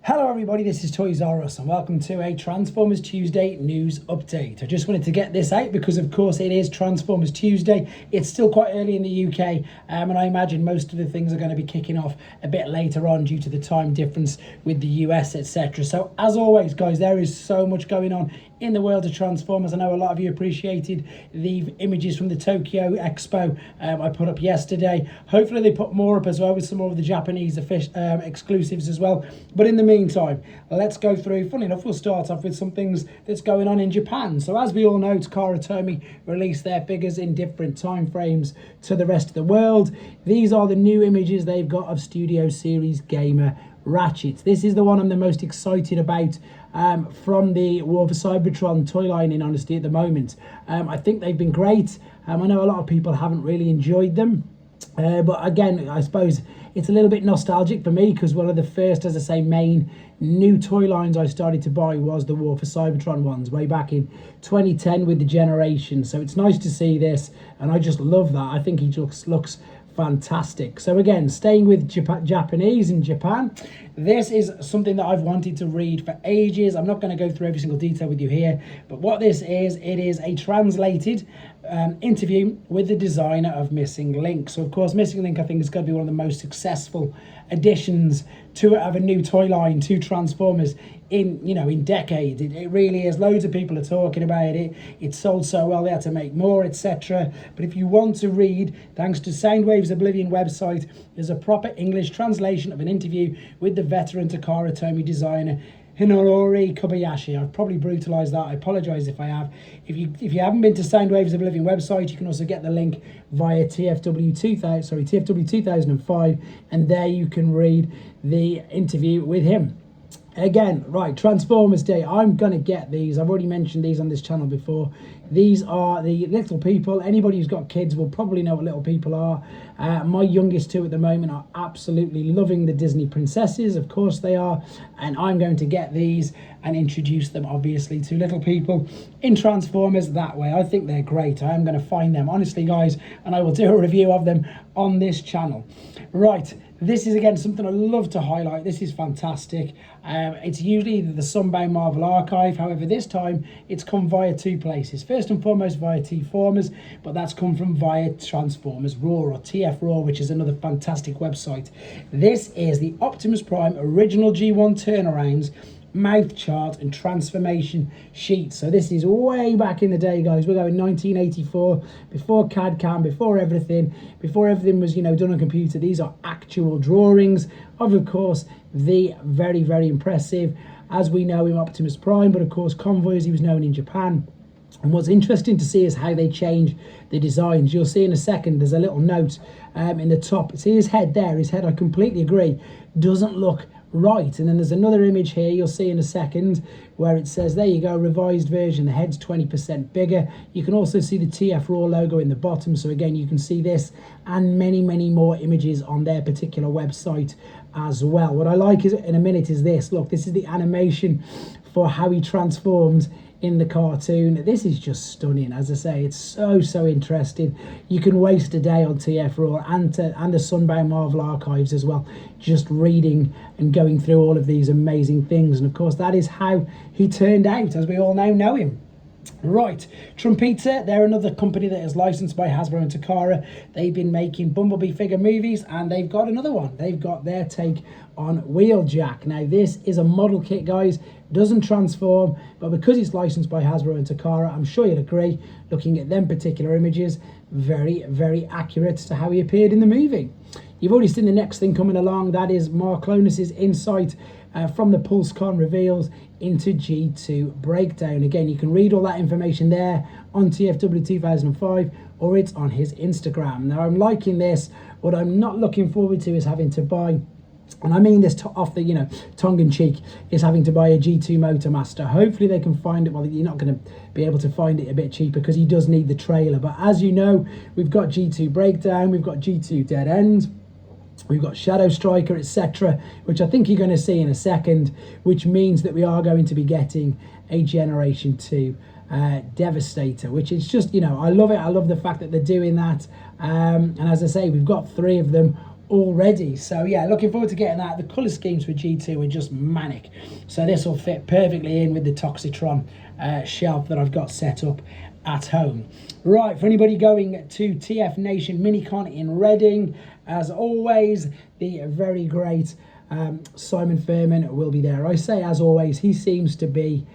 Hello everybody, this is Toys R Us and welcome to a Transformers Tuesday news update. I just wanted to get this out because of course it is Transformers Tuesday. It's still quite early in the UK and I imagine most of the things are going to be kicking off a bit later on due to the time difference with the US, etc. So as always guys, there is so much going on in the world of Transformers. I know a lot of you appreciated the images from the Tokyo Expo I put up yesterday. Hopefully they put more up as well with some more of the Japanese exclusives as well. But in the meantime, let's go through. Funny enough, we'll start off with some things that's going on in Japan. So as we all know, Takara Tomy released their figures in different time frames to the rest of the world. These are the new images they've got of Studio Series Gamer Ratchet. This is the one I'm the most excited about from the War for Cybertron toy line, in honesty, at the moment. I think they've been great. I know a lot of people haven't really enjoyed them. But again, I suppose it's a little bit nostalgic for me because one of the first, as I say, main new toy lines I started to buy was the War for Cybertron ones way back in 2010 with the Generation. So it's nice to see this and I just love that. I think he just looks fantastic. So again, staying with Japanese in Japan, this is something that I've wanted to read for ages. I'm not going to go through every single detail with you here, but what this is, it is a translated interview with the designer of Missing Link. So of course Missing Link, I think, is going to be one of the most successful additions to have a new toy line to Transformers in decades. It really is. Loads of people are talking about it. It sold so well they had to make more, etc. But if you want to read, thanks to Soundwave's Oblivion website, there's a proper English translation of an interview with the veteran Takara Tomy designer Hinori Kobayashi. I've probably brutalized that. I apologize if I have. If you haven't been to Soundwave's Oblivion website, you can also get the link via TFW 2005, and there you can read the interview with him. Again, right, Transformers Day. I'm going to get these. I've already mentioned these on this channel before. These are the Little People. Anybody who's got kids will probably know what Little People are. My youngest two at the moment are absolutely loving the Disney princesses. Of course they are. And I'm going to get these and introduce them, obviously, to Little People in Transformers that way. I think they're great. I am going to find them, honestly, guys, and I will do a review of them on this channel. Right. This is, again, something I love to highlight. This is fantastic. It's usually the Sunbound Marvel Archive. However, this time it's come via two places. First and foremost via TFRaar, but that's come from via Transformers Raw, or TFRaar, which is another fantastic website. This is the Optimus Prime original G1 turnarounds, mouth chart and transformation sheet. So this is way back in the day, guys. We're going 1984, before CAD CAM, before everything was done on computer. These are actual drawings of course, the very, very impressive, as we know him, Optimus Prime, but of course Convoy, as he was known in Japan. And what's interesting to see is how they change the designs. You'll see in a second, there's a little note in the top. See his head there? His head, I completely agree, doesn't look right. And then there's another image here you'll see in a second where it says, there you go, revised version, the head's 20% bigger. You can also see the TFRaar logo in the bottom. So again, you can see this and many, many more images on their particular website as well. What I like is, in a minute, is this. Look, this is the animation for how he transforms in the cartoon. This is just stunning. As I say, it's so interesting. You can waste a day on TFRaar and the Sunbound Marvel Archives as well, just reading and going through all of these amazing things. And of course, that is how he turned out, as we all now know him. Right, Trumpeta, they're another company that is licensed by Hasbro and Takara. They've been making Bumblebee figure movies, and they've got another one. They've got their take on Wheeljack. Now, this is a model kit, guys. Doesn't transform, but because it's licensed by Hasbro and Takara, I'm sure you'll agree, looking at them particular images, very, very accurate to how he appeared in the movie. You've already seen the next thing coming along. That is Mark Clonus's insight from the PulseCon reveals into G2 breakdown. Again, you can read all that information there on TFW 2005, or it's on his Instagram. Now, I'm liking this. What I'm not looking forward to is having to buy, and I mean this off the tongue-in-cheek, is having to buy a G2 Motormaster. Hopefully they can find it. Well, you're not going to be able to find it a bit cheaper because he does need the trailer. But as you know, we've got G2 Breakdown, we've got G2 Dead End, we've got Shadow Striker, etc., which I think you're going to see in a second, which means that we are going to be getting a Generation 2 Devastator, which is just, I love it. I love the fact that they're doing that. And as I say, we've got three of them already. So yeah, looking forward to getting that. The colour schemes for G2 are just manic, so this will fit perfectly in with the Toxitron shelf that I've got set up at home. Right, for anybody going to TF Nation Minicon in Reading, as always, the very great Simon Furman will be there. I say as always, he seems to be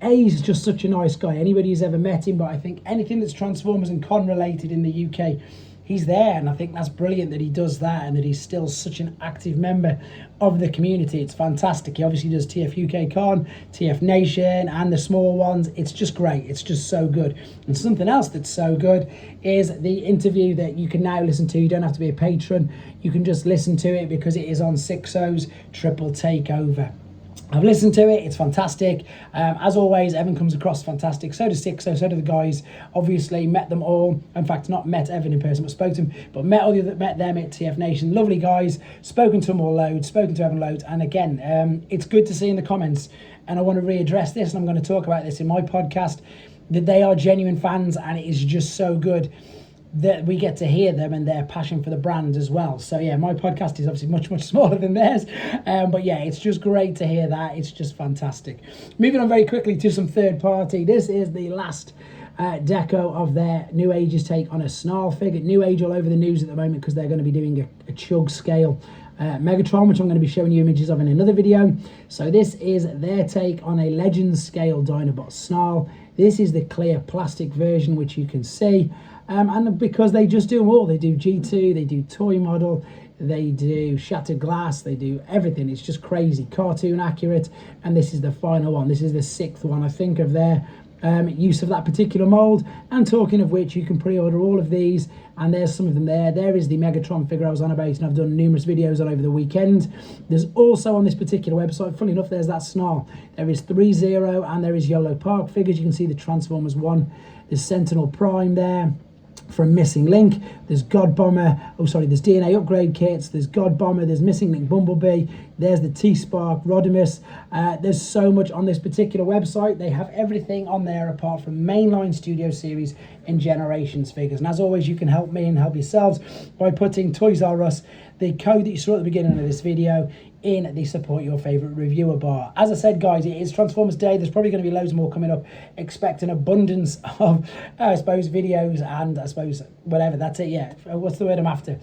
he's just such a nice guy. Anybody who's ever met him, but I think anything that's Transformers and con related in the UK, he's there, and I think that's brilliant that he does that and that he's still such an active member of the community. It's fantastic. He obviously does TF UK Con, TF Nation, and the small ones. It's just great. It's just so good. And something else that's so good is the interview that you can now listen to. You don't have to be a patron. You can just listen to it because it is on Sixo's Triple Takeover. I've listened to it, it's fantastic. As always, Evan comes across fantastic. So does Sixo, so do the guys. Obviously, met them all. In fact, not met Evan in person, but spoke to him. But met them at TF Nation. Lovely guys. Spoken to them all loads, spoken to Evan loads. And again, it's good to see in the comments, and I want to readdress this, and I'm going to talk about this in my podcast, that they are genuine fans, and it is just so good that we get to hear them and their passion for the brand as well. So yeah, my podcast is obviously much smaller than theirs, but yeah, it's just great to hear that. It's just fantastic. Moving on very quickly to some third party. This is the last deco of their New Age's take on a Snarl figure. New Age all over the news at the moment because they're going to be doing a chug scale Megatron, which I'm going to be showing you images of in another video. So this is their take on a Legends scale Dinobot Snarl. This is the clear plastic version, which you can see. And because they just do them all. They do G2, they do toy model, they do shattered glass, they do everything. It's just crazy, cartoon accurate. And this is the final one. This is the 6th one, I think, of their use of that particular mold. And talking of which, you can pre-order all of these, and there's some of them there. There is the Megatron figure I was on about, and I've done numerous videos on over the weekend. There's also on this particular website, funny enough, there's that Snarl. There is 3-0 and there is YOLO Park figures. You can see the Transformers 1. There's Sentinel Prime there from Missing Link. There's God Bomber. Oh, sorry, there's DNA upgrade kits. There's God Bomber. There's Missing Link Bumblebee. There's the T-Spark Rodimus. There's so much on this particular website. They have everything on there apart from mainline Studio Series and Generations figures. And as always, you can help me and help yourselves by putting Toys R Us, the code that you saw at the beginning of this video, in the support your favorite reviewer bar. As I said, guys, it is Transformers Day. There's probably going to be loads more coming up. Expect an abundance of, I suppose, videos and I suppose whatever. That's it. Yeah. What's the word I'm after?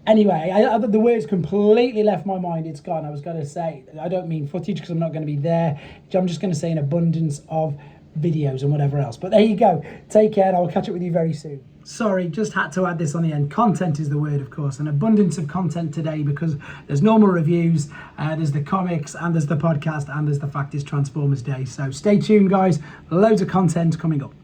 Anyway, the words completely left my mind. It's gone. I was going to say, I don't mean footage because I'm not going to be there. I'm just going to say an abundance of videos and whatever else. But there you go. Take care, and I'll catch up with you very soon. Sorry, just had to add this on the end. Content is the word, of course. An abundance of content today because there's normal reviews, there's the comics, and there's the podcast, and there's the fact it's Transformers Day. So stay tuned, guys. Loads of content coming up.